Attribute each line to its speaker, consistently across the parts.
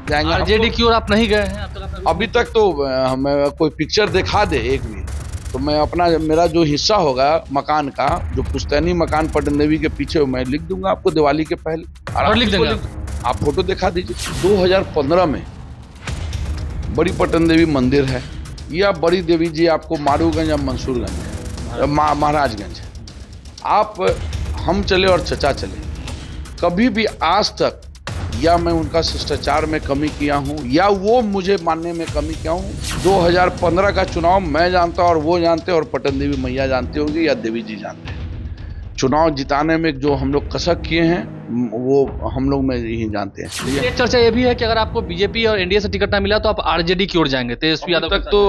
Speaker 1: जाएंगे।
Speaker 2: आरजेडी की ओर आप नहीं गए हैं अब तक?
Speaker 1: अभी तक तो हमें कोई पिक्चर दिखा दे एक भी, तो मैं अपना मेरा जो हिस्सा होगा मकान का, जो पुश्तैनी मकान पटन देवी के पीछे, मैं लिख दूंगा आपको दिवाली के पहले।
Speaker 2: और लिख देंगे
Speaker 1: आप फोटो दिखा दीजिए। 2015 में बड़ी पटन देवी मंदिर है, या बड़ी देवी जी आपको मारूगंज या मंसूरगंज महाराजगंज। आप हम चले और चचा चले, कभी भी आज तक या मैं उनका शिष्टाचार में कमी किया हूं या वो मुझे मानने में कमी किया हूं। 2015 का चुनाव मैं जानता और वो जानते और पटन देवी मैया जानती होंगी या देवी जी जानते हैं। चुनाव जिताने में जो हम लोग कसक किए हैं वो हम लोग में ही जानते हैं।
Speaker 2: एक चर्चा ये भी है कि अगर आपको बीजेपी और एनडीए से टिकट ना मिला तो आप आरजेडी की ओर जाएंगे तेजस्वी यादव
Speaker 1: तक। तो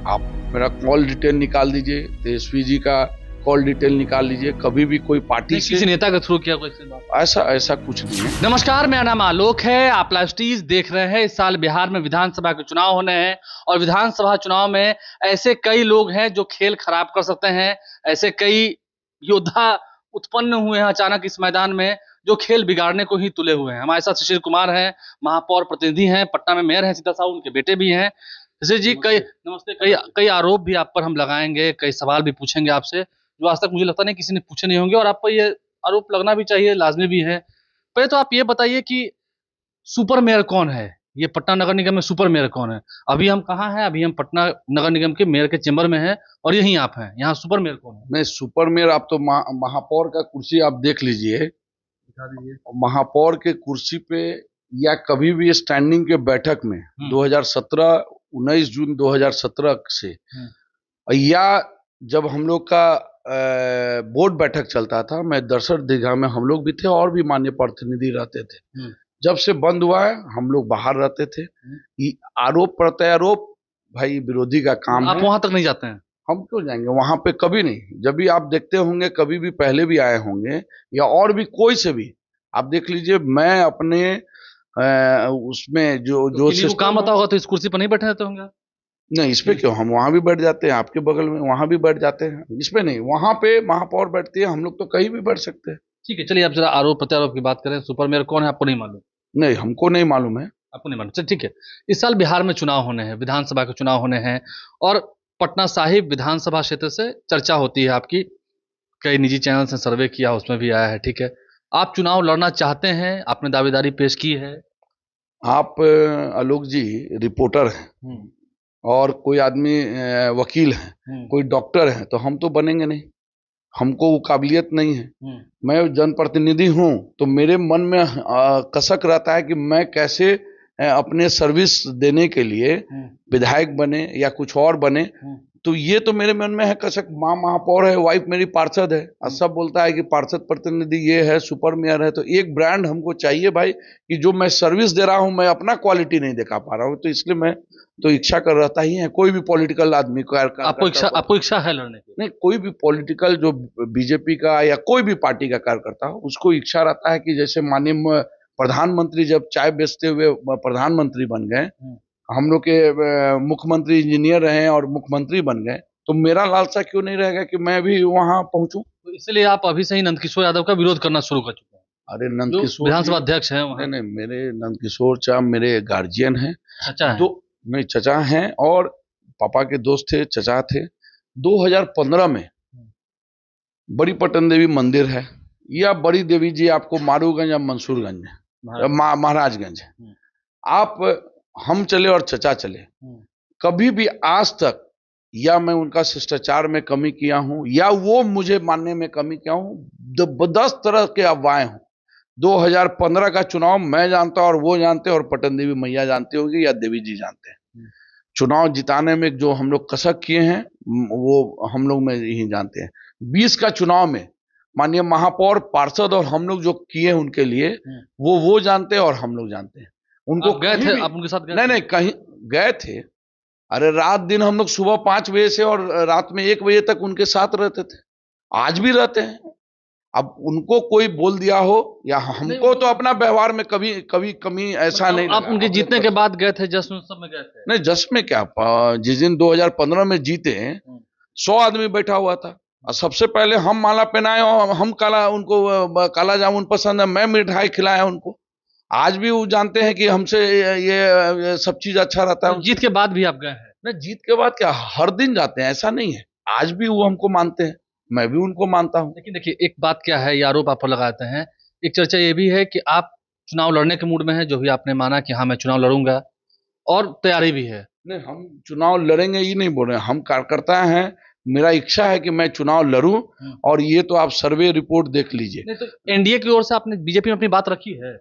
Speaker 1: आप मेरा कॉल डिटेल निकाल दीजिए, तेजस्वी जी का कॉल डिटेल निकाल लीजिए। कभी भी कोई पार्टी
Speaker 2: किसी नेता के थ्रू किया कोई
Speaker 1: ऐसा कुछ नहीं है।
Speaker 2: नमस्कार, मेरा नाम आलोक है, आप लाइव स्टीज देख रहे हैं। इस साल बिहार में विधानसभा के चुनाव होने हैं और विधानसभा चुनाव में ऐसे कई लोग हैं जो खेल खराब कर सकते हैं। ऐसे कई योद्धा उत्पन्न हुए हैं अचानक इस मैदान में जो खेल बिगाड़ने को ही तुले हुए हैं। हमारे साथ शिशिर कुमार हैं, महापौर प्रतिनिधि हैं, पटना में मेयर हैं सीता साहू, उनके बेटे भी हैं। शिशिर जी नमस्ते। कई आरोप भी आप पर हम लगाएंगे, कई सवाल भी पूछेंगे आपसे जो आज तक मुझे लगता नहीं किसी ने पूछे नहीं होंगे, और आप पर ये आरोप लगना भी चाहिए, लाजमी भी है। पहले तो आप ये बताइए कि सुपर मेयर कौन है? ये पटना नगर निगम में सुपर मेयर कौन है? अभी हम कहाँ हैं? अभी हम पटना नगर निगम के मेयर के चेंबर में हैं और यहीं आप हैं। यहाँ सुपर मेयर कौन है?
Speaker 1: नहीं, सुपर मेयर आप तो महापौर का कुर्सी आप देख लीजिए, दिखा दीजिए। महापौर के कुर्सी पे या कभी भी स्टैंडिंग के बैठक में 2017 19 जून 2017 से, या जब हम लोग का बोर्ड बैठक चलता था, मैं दर्शक दीर्घा में हम लोग भी थे और भी मान्य प्रतिनिधि रहते थे। जब से बंद हुआ है हम लोग बाहर रहते थे। आरोप प्रत्यारोप भाई विरोधी का काम
Speaker 2: आप वहां तक नहीं जाते हैं?
Speaker 1: हम क्यों जाएंगे वहां पे? कभी नहीं। जब भी आप देखते होंगे, कभी भी पहले भी आए होंगे या और भी कोई से भी आप देख लीजिए, मैं अपने उसमें जो
Speaker 2: काम आता होगा तो इस कुर्सी पर नहीं बैठे रहते होंगे?
Speaker 1: नहीं, इस पे क्यों, हम वहां भी बैठ जाते हैं, आपके बगल में वहां भी बैठ जाते हैं। इस पे नहीं, वहां पे महापौर बैठती है, हम लोग तो कहीं भी बैठ सकते हैं।
Speaker 2: ठीक है, चलिए आप जरा आरोप प्रत्यारोप की बात करें। सुपर मेयर कौन है आपको नहीं मालूम?
Speaker 1: नहीं, हमको नहीं मालूम है।
Speaker 2: आपको नहीं मालूम? चलिए ठीक है। इस साल बिहार में चुनाव होने हैं, विधानसभा के चुनाव होने हैं, और पटना साहिब विधानसभा क्षेत्र से चर्चा होती है आपकी। कई निजी चैनल से सर्वे किया, उसमें भी आया है। ठीक है, आप चुनाव लड़ना चाहते हैं, आपने दावेदारी पेश की है।
Speaker 1: आप आलोक जी रिपोर्टर हैं और कोई आदमी वकील है, कोई डॉक्टर है, तो हम तो बनेंगे नहीं, हमको वो काबिलियत नहीं है। मैं जनप्रतिनिधि हूँ तो मेरे मन में कसक रहता है कि मैं कैसे अपने सर्विस देने के लिए विधायक बने या कुछ और बने। तो ये तो मेरे मन में है कसक। माँ महापौर है, वाइफ मेरी पार्षद है, और सब बोलता है कि पार्षद प्रतिनिधि ये है, सुपर मेयर है। तो एक ब्रांड हमको चाहिए भाई, कि जो मैं सर्विस दे रहा हूँ मैं अपना क्वालिटी नहीं दिखा पा रहा हूँ, तो इसलिए मैं तो इच्छा कर रहता ही है। कोई भी पॉलिटिकल आदमी को
Speaker 2: आपको इच्छा है लड़ने की?
Speaker 1: नहीं, कोई भी पॉलिटिकल जो बीजेपी का या कोई भी पार्टी का कार्यकर्ता हो, उसको इच्छा रहता है कि जैसे माननीय प्रधानमंत्री जब चाय बेचते हुए प्रधानमंत्री बन गए, हम लोग के मुख्यमंत्री इंजीनियर रहे और मुख्यमंत्री बन गए, तो मेरा लालसा क्यों नहीं रहेगा कि मैं भी वहां पहुंचूं?
Speaker 2: तो इसलिए आप अभी से ही नंदकिशोर यादव का विरोध करना शुरू कर चुके हैं?
Speaker 1: अरे नंदकिशोर
Speaker 2: विधानसभा अध्यक्ष हैं?
Speaker 1: नहीं, मेरे नंदकिशोर चा मेरे गार्जियन हैं,
Speaker 2: चचा हैं।
Speaker 1: तो मेरे चचा हैं और पापा के दोस्त थे, चचा थे। 2015 में बड़ी पटन देवी मंदिर है, या बड़ी देवी जी आपको मारूगंज या मंसूरगंज महाराजगंज। आप हम चले और चचा चले, कभी भी आज तक या मैं उनका शिष्टाचार में कमी किया हूं या वो मुझे मानने में कमी किया हूं। 10 तरह के अफवाहें हों। 2015 का चुनाव मैं जानता और वो जानते और पटन देवी मैया जानती होगी या देवी जी जानते हैं। चुनाव जिताने में जो हम लोग कसक किए हैं वो हम लोग में ही जानते हैं। 20 का चुनाव में माननीय महापौर, पार्षद और हम लोग जो किए उनके लिए वो जानते हैं और हम लोग जानते हैं। उनको
Speaker 2: गए थे आप उनके साथ?
Speaker 1: नहीं, कहीं गए थे। अरे रात दिन हम लोग सुबह 5 बजे से और रात में 1 बजे तक उनके साथ रहते थे, आज भी रहते हैं। अब उनको कोई बोल दिया हो या हमको तो अपना व्यवहार में कभी कमी ऐसा नहीं।
Speaker 2: आप उनके जीतने के बाद गए थे, जश्न सब में गए थे?
Speaker 1: नहीं, जश्न में क्या, जिस दिन 2015 में जीते 100 आदमी बैठा हुआ था और सबसे पहले हम माला पहनाए और हम उनको काला जामुन पसंद है, मैं मिठाई खिलाया उनको। आज भी वो जानते हैं कि हमसे ये सब चीज अच्छा रहता है।
Speaker 2: जीत के बाद भी आप गए हैं?
Speaker 1: ना जीत के बाद क्या हर दिन जाते हैं, ऐसा नहीं है। आज भी वो हमको मानते हैं, मैं भी उनको मानता हूँ।
Speaker 2: लेकिन देखिए, एक बात क्या है, ये आरोप आप पर लगाते हैं, एक चर्चा ये भी है कि आप चुनाव लड़ने के मूड में हैं, जो भी आपने माना कि हाँ मैं चुनाव लड़ूंगा, और तैयारी भी है।
Speaker 1: नहीं, हम चुनाव लड़ेंगे ये नहीं बोल रहे हैं, हम कार्यकर्ता हैं। मेरा इच्छा है कि मैं चुनाव लड़ूं, और ये तो आप सर्वे रिपोर्ट देख लीजिए।
Speaker 2: नहीं तो एनडीए की ओर से आपने बीजेपी में अपनी बात रखी है?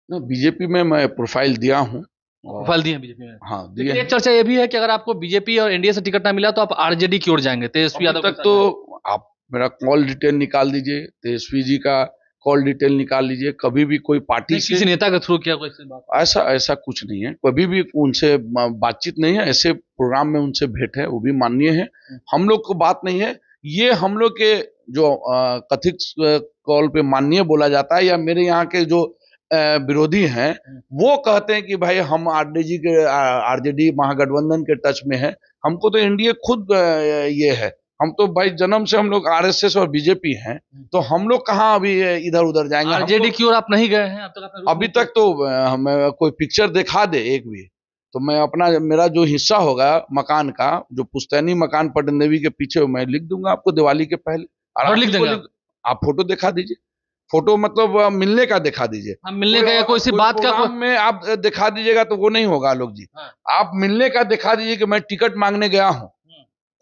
Speaker 1: ना बीजेपी में मैं प्रोफाइल दिया हूँ।
Speaker 2: प्रोफाइल दिए हैं बीजेपी में?
Speaker 1: हाँ
Speaker 2: लेकिन
Speaker 1: दिए।
Speaker 2: एक चर्चा ये भी है कि अगर आपको बीजेपी और एनडीए से टिकट ना मिला तो आप आरजेडी की ओर जाएंगे, तेजस्वी यादव
Speaker 1: अभी
Speaker 2: के
Speaker 1: तक
Speaker 2: साथ
Speaker 1: तो आप मेरा कॉल डिटेल निकाल दीजिए, तेजस्वी जी का कॉल डिटेल निकाल लीजिए। कभी भी कोई पार्टी
Speaker 2: नहीं, किसी
Speaker 1: से
Speaker 2: नेता के थ्रू किया कोई ऐसी बात?
Speaker 1: ऐसा ऐसा कुछ नहीं है, कभी भी उनसे बातचीत नहीं है। ऐसे प्रोग्राम में उनसे भेंट है, वो भी माननीय है। हम लोग को बात नहीं है। ये हम लोग के जो कथित कॉल पे माननीय बोला जाता है, या मेरे यहाँ के जो विरोधी हैं, वो कहते हैं कि भाई हम आरजेडी के आरजेडी महागठबंधन के टच में है। हमको तो एनडीए खुद ये है। हम तो भाई जन्म से हम लोग आरएसएस और बीजेपी हैं, तो हम लोग कहाँ अभी इधर उधर जाएंगे। हम
Speaker 2: आरजेडी
Speaker 1: तो
Speaker 2: की ओर आप नहीं गए हैं अब तक? आपने
Speaker 1: अभी तक तो हमें कोई पिक्चर दिखा दे एक भी, तो मैं अपना मेरा जो हिस्सा होगा मकान का, जो पुश्तैनी मकान पटन देवी के पीछे, मैं लिख दूंगा आपको दिवाली के पहले। और
Speaker 2: और
Speaker 1: आप
Speaker 2: लिख
Speaker 1: किसको
Speaker 2: देंगे
Speaker 1: आप फोटो दिखा दीजिए। फोटो मतलब मिलने का दिखा दीजिए।
Speaker 2: हम मिलने का या कोई सी बात का
Speaker 1: प्रोग्राम में आप दिखा दीजिएगा तो वो नहीं होगा आलोक जी।
Speaker 2: हाँ।
Speaker 1: आप मिलने का दिखा दीजिए कि मैं टिकट मांगने गया हूँ।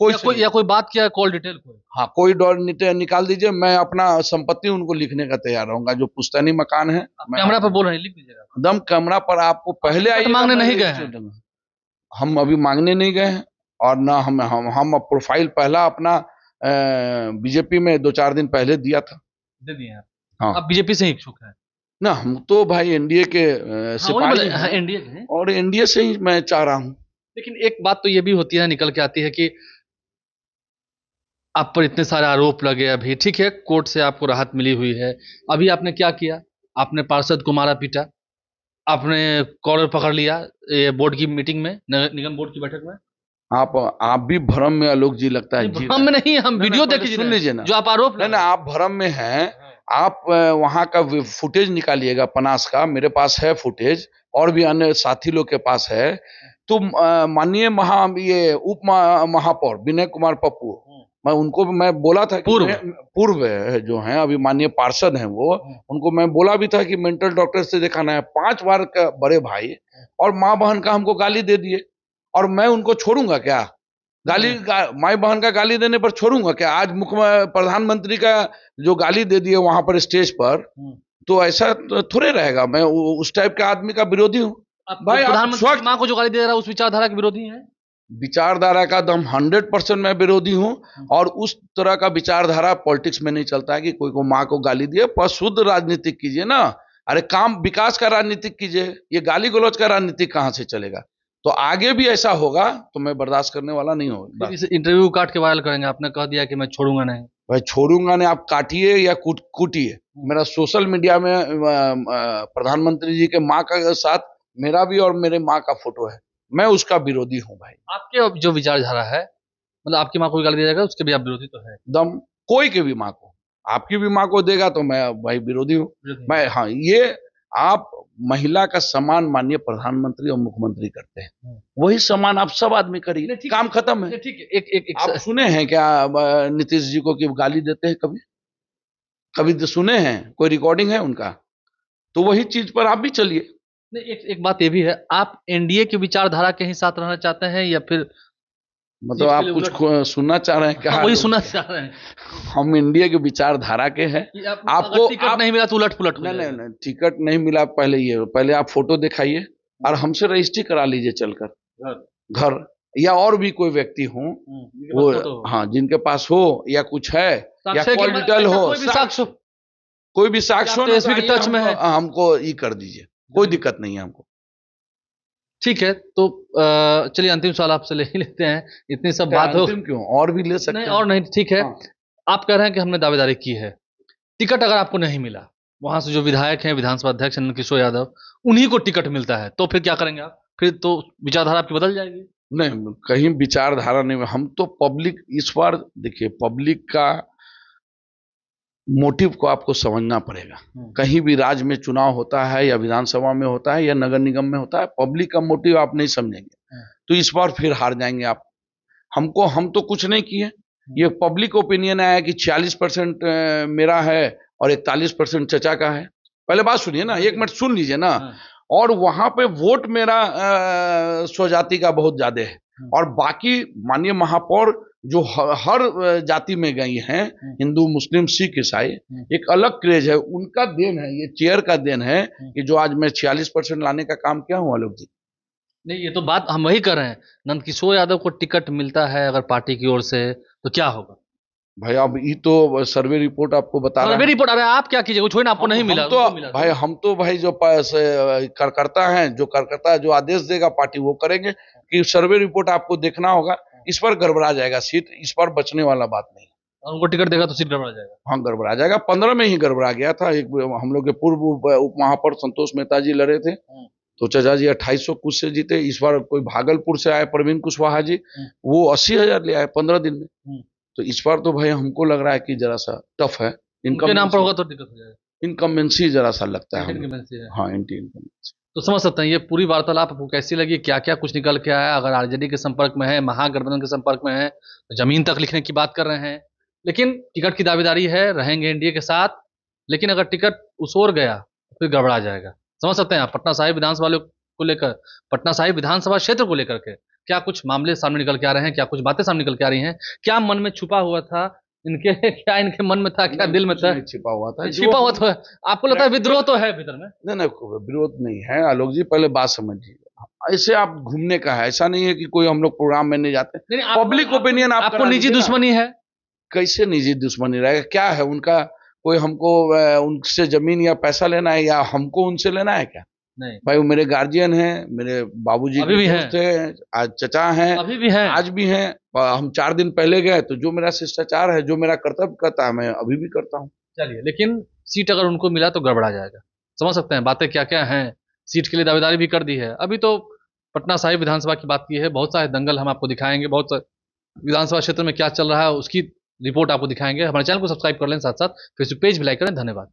Speaker 2: या कोई बात किया, कॉल डिटेल कोई?
Speaker 1: हाँ, कोई डॉर निकाल दीजिए, मैं अपना संपत्ति उनको लिखने का तैयार रहूंगा। जो पुश्तैनी मकान है,
Speaker 2: कैमरा पर बोल रहे हैं, लिख दीजिएगा।
Speaker 1: एकदम कैमरा पर आपको पहले
Speaker 2: टिकट
Speaker 1: आइएगा,
Speaker 2: मांगने
Speaker 1: मैं
Speaker 2: नहीं गए
Speaker 1: लिस्ट
Speaker 2: हैं?
Speaker 1: दूंगा। हम अभी मांगने नहीं गए हैं, और ना हम प्रोफाइल पहला अपना बीजेपी में 2-4 दिन पहले दिया था।
Speaker 2: दे दिए हैं?
Speaker 1: हाँ,
Speaker 2: आप बीजेपी से ही इच्छुक हैं?
Speaker 1: ना हम तो भाई एनडीए के सिपाही
Speaker 2: हाँ,
Speaker 1: हैं,
Speaker 2: एनडीए के हैं।
Speaker 1: और एनडीए से ही मैं चाह रहा हूँ।
Speaker 2: लेकिन एक बात तो ये भी होती है, निकल के आती है कि आप पर इतने सारे आरोप लगे। अभी ठीक है, कोर्ट से आपको राहत मिली हुई है, अभी आपने क्या किया? आपने पार्षद को मारा पीटा, आपने कॉलर पकड़ लिया ये बोर्ड की मीटिंग में, नगर निगम बोर्ड की बैठक में।
Speaker 1: आप भी भ्रम में आलोक जी लगता है जी
Speaker 2: हम में नहीं, हम वीडियो देख
Speaker 1: सुन लीजिए ना,
Speaker 2: जो आप आरोप
Speaker 1: नहीं ना, आप भ्रम में हैं। आप वहां का फुटेज निकालिएगा पनास का, मेरे पास है फुटेज, और भी अन्य साथी लोग के पास है। तो माननीय ये महापौर विनय कुमार पप्पू, मैं बोला था कि पूर्व जो हैं अभी माननीय पार्षद हैं वो, उनको मैं बोला भी था कि मेंटल डॉक्टर से दिखाना है। 5 बार का बड़े भाई और माँ बहन का हमको गाली दे दिए, और मैं उनको छोड़ूंगा क्या? माई बहन का गाली देने पर छोड़ूंगा क्या? आज मुख्य प्रधानमंत्री का जो गाली दे दिए वहां पर स्टेज पर, तो ऐसा थोड़े रहेगा। मैं उस टाइप के आदमी का विरोधी हूँ भाई।
Speaker 2: प्रधानमंत्री माँ को जो गाली दे रहा है उस विचारधारा के विरोधी है?
Speaker 1: विचारधारा का दम 100% मैं विरोधी हूँ, और उस तरह का विचारधारा पॉलिटिक्स में नहीं चलता है कि कोई को माँ को गाली दिए। पर शुद्ध राजनीतिक कीजिए ना, अरे काम विकास का राजनीतिक कीजिए। ये गाली गलौज का राजनीतिक कहाँ से चलेगा? तो आगे भी ऐसा होगा तो मैं बर्दाश्त करने वाला नहीं हूँ।
Speaker 2: इस इंटरव्यू काट के वायरल करेंगे, आपने कह दिया कि मैं छोड़ूंगा नहीं।
Speaker 1: भाई छोड़ूंगा नहीं, आप काटिए या कूटिए। मेरा सोशल मीडिया में प्रधानमंत्री जी के माँ का साथ मेरा भी और मेरे माँ का फोटो है। मैं उसका विरोधी हूँ भाई।
Speaker 2: आपके जो विचारधारा है, मतलब आपकी माँ को भी गाली दिया जाएगा, उसके भी आप विरोधी तो है?
Speaker 1: दम कोई के भी माँ को, आपकी भी माँ को देगा तो मैं भाई विरोधी हूँ। मैं हाँ, ये आप महिला का सम्मान माननीय प्रधानमंत्री और मुख्यमंत्री करते हैं, वही सम्मान आप सब आदमी करिए, काम खत्म है।
Speaker 2: ठीक है, एक
Speaker 1: आप सुने हैं क्या नीतीश जी को कि गाली देते हैं? कभी सुने हैं? कोई रिकॉर्डिंग है उनका? तो वही चीज पर आप भी चलिए।
Speaker 2: नहीं, एक बात ये भी है, आप एनडीए की विचारधारा के ही साथ रहना चाहते हैं या फिर
Speaker 1: मतलब आप कुछ सुनना चाह रहे हैं क्या?
Speaker 2: वही सुनना चाह रहे हैं।
Speaker 1: हम इंडिया की विचारधारा के हैं। आपको
Speaker 2: टिकट नहीं मिला तो उलट पुलट?
Speaker 1: नहीं, टिकट नहीं मिला। पहले आप फोटो दिखाइए और हमसे रजिस्ट्री करा लीजिए चलकर घर, या और भी कोई व्यक्ति हो वो, हाँ, जिनके पास हो या कुछ है या कोई डिटेल हो, कोई भी साक्ष्य हो,
Speaker 2: टच में है,
Speaker 1: हमको ये कर दीजिए, कोई दिक्कत नहीं है हमको।
Speaker 2: ठीक है, तो चलिए अंतिम सवाल आपसे ले ही लेते हैं। इतनी सब बात हो,
Speaker 1: क्यों, और भी ले सकते हैं?
Speaker 2: और नहीं, ठीक है। आप कह रहे हैं कि हमने दावेदारी की है, टिकट अगर आपको नहीं मिला, वहां से जो विधायक हैं, विधानसभा अध्यक्ष नंद किशोर यादव, उन्हीं को टिकट मिलता है, तो फिर क्या करेंगे आप? फिर तो विचारधारा आपकी बदल जाएगी।
Speaker 1: नहीं, कहीं विचारधारा नहीं। हम तो पब्लिक, इस बार देखिए, पब्लिक का मोटिव को आपको समझना पड़ेगा। कहीं भी राज्य में चुनाव होता है या विधानसभा में होता है या नगर निगम में होता है, पब्लिक का मोटिव आप नहीं समझेंगे तो इस बार फिर हार जाएंगे आप। हम तो कुछ नहीं किए, ये पब्लिक ओपिनियन आया कि 40% मेरा है और 41% चचा का है। पहले बात सुनिए ना, 1 मिनट सुन लीजिए ना। और वहां पे वोट मेरा स्वजाति का बहुत ज्यादा है और बाकी माननीय महापौर जो हर जाति में गई हैं, हिंदू मुस्लिम सिख ईसाई, एक अलग क्रेज है, उनका देन है, ये चेयर का देन है कि जो आज मैं 46% लाने का काम किया हूँ आलोक जी।
Speaker 2: नहीं, ये तो बात हम वही कर रहे हैं। नंदकिशोर यादव को टिकट मिलता है अगर पार्टी की ओर से तो क्या होगा
Speaker 1: भाई? अब ये तो सर्वे रिपोर्ट आपको बता रहा है।
Speaker 2: सर्वे रिपोर्ट, अरे आप क्या कीजिएगा, छोड़िए ना, आपको नहीं मिला
Speaker 1: तो
Speaker 2: मिला
Speaker 1: भाई हम तो भाई जो कार्यकर्ता हैं, जो कार्यकर्ता जो आदेश देगा पार्टी वो करेंगे। कि सर्वे रिपोर्ट आपको देखना होगा, इस पर गड़बड़ा जाएगा सीट, इस पर बचने वाला बात नहीं।
Speaker 2: और उनको टिकट देगा तो सीट गड़बड़ा जाएगा।
Speaker 1: हाँ गड़बड़ा जाएगा, 15 में ही गड़बड़ा गया था। एक हम लोग के पूर्व उप महापौर संतोष मेहता जी लड़े थे तो चचा जी 2800 कुछ से जीते। इस बार कोई भागलपुर से आए प्रवीण कुशवाहा जी, वो 80,000 ले आए 15 दिन में। तो इस बार तो भाई हमको लग रहा है कि जरा सा टफ है।
Speaker 2: इनके नाम पर होगा तो दिक्कत हो जाएगा।
Speaker 1: इनकम्बेंसी जरा सा लगता है।
Speaker 2: हाँ,
Speaker 1: एंटी इनकम्बेंसी।
Speaker 2: तो समझ सकते हैं ये पूरी वार्तालाप आपको कैसी लगी, क्या क्या कुछ निकल के आया। अगर आरजेडी के संपर्क में है, महागठबंधन के संपर्क में है, तो जमीन तक लिखने की बात कर रहे हैं। लेकिन टिकट की दावेदारी है, रहेंगे एनडीए के साथ। लेकिन अगर टिकट उसोर गया तो फिर गड़बड़ा जाएगा। समझ सकते हैं आप पटना साहिब विधानसभा को लेकर, पटना साहिब विधानसभा क्षेत्र को लेकर के क्या कुछ मामले सामने निकल के आ रहे हैं, क्या कुछ बातें सामने निकल के आ रही हैं, क्या मन में छुपा हुआ था इनके, क्या इनके मन में था, क्या दिल में था।
Speaker 1: छिपा हुआ था,
Speaker 2: छिपा हुआ तो है। आपको लगता है विद्रोह तो है भीतर में?
Speaker 1: नहीं, विरोध नहीं है आलोक जी, पहले बात समझिए। ऐसे आप घूमने का है, ऐसा नहीं है कि कोई हम लोग प्रोग्राम में नहीं जाते। पब्लिक ओपिनियन
Speaker 2: आपको निजी दुश्मनी है?
Speaker 1: कैसे निजी दुश्मनी रहेगा? क्या है उनका? कोई हमको उनसे जमीन या पैसा लेना है या हमको उनसे लेना है क्या?
Speaker 2: नहीं
Speaker 1: भाई, वो मेरे गार्जियन हैं, मेरे बाबूजी
Speaker 2: अभी भी
Speaker 1: दोस्त हैं, आज चचा हैं,
Speaker 2: अभी भी हैं,
Speaker 1: आज भी हैं। हम 4 दिन पहले गए तो जो मेरा शिष्टाचार है, जो मेरा कर्तव्य करता है, मैं अभी भी करता हूँ।
Speaker 2: चलिए, लेकिन सीट अगर उनको मिला तो गड़बड़ा जाएगा। समझ सकते हैं बातें क्या क्या हैं। सीट के लिए दावेदारी भी कर दी है। अभी तो पटना साहिब विधानसभा की बात की है, बहुत सारे दंगल हम आपको दिखाएंगे, बहुत सारे विधानसभा क्षेत्र में क्या चल रहा है उसकी रिपोर्ट आपको दिखाएंगे। हमारे चैनल को सब्सक्राइब कर लें, साथ साथ फेसबुक पेज भी लाइक करें। धन्यवाद।